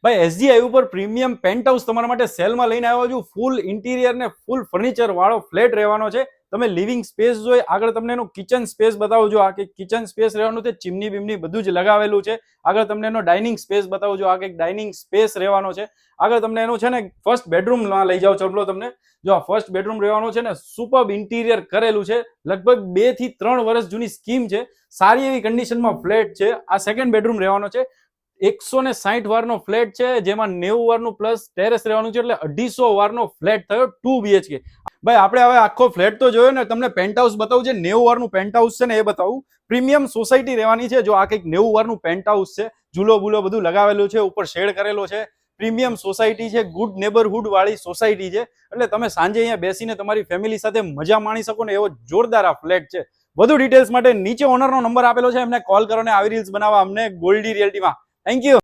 ભાઈ એસજી ઉપર premium pant house તમારા માટે સેલમાં લઈને આવ્યો છું. ફૂલ ઇન્ટિરિયર ને ફૂલ ફર્નિચર વાળો ફ્લેટ રહેવાનો છે. તમે લિવિંગ સ્પેસ જોઈ, આગળ તમને એનું કિચન સ્પેસ બતાવું છું. આ કે કિચન સ્પેસ રહેવાનું છે, ચીમની બીમની બધું જ લગાવેલું છે. આગળ તમને એનો ડાઇનિંગ સ્પેસ બતાવું છું. આ કે ડાઇનિંગ સ્પેસ રહેવાનો છે. આગળ તમને એનું છે ને ફર્સ્ટ બેડરૂમ લઈ જાઓ. ચલો તમને જો આ ફર્સ્ટ બેડરૂમ રહેવાનો છે ને, સુપર ઇન્ટિરિયર કરેલું છે. લગભગ 2 થી 3 વર્ષ જૂની સ્કીમ છે. સારી એવી કન્ડિશનમાં ફ્લેટ છે. આ સેકન્ડ બેડરૂમ રહેવાનો છે. 160 વારનો ફ્લેટ છે, જેમાં 90 વારનું પ્લસ ટેરેસ રહેવાનું છે, એટલે 250 વારનો ફ્લેટ થયો 2 BHK. ભાઈ આપણે હવે આખો ફ્લેટ તો જોયો ને, તમને પેન્ટ હાઉસ બતાવું છે. 90 વારનું પેન્ટ હાઉસ છે ને, એ બતાવું. પ્રીમિયમ સોસાયટી રહેવાની છે. જો આ કંઈક 90 વારનું પેન્ટ હાઉસ છે, ઝૂલો બુલો બધું લગાવેલું છે, ઉપર શેડ કરેલો છે. પ્રીમિયમ સોસાયટી છે, ગુડ નેબરહુડ વાળી સોસાયટી છે, એટલે તમે સાંજે અહીંયા બેસીને તમારી ફેમિલી સાથે મજા માણી શકો ને એવો જોરદાર આ ફ્લેટ છે. વધુ ડિટેલ્સ માટે નીચે ઓનરનો નંબર આપેલો છે, એમને કોલ કરો ને આવી રીલ્સ બનાવવા અમને ગોલ્ડી રિયલ્ટીમાં. Thank you.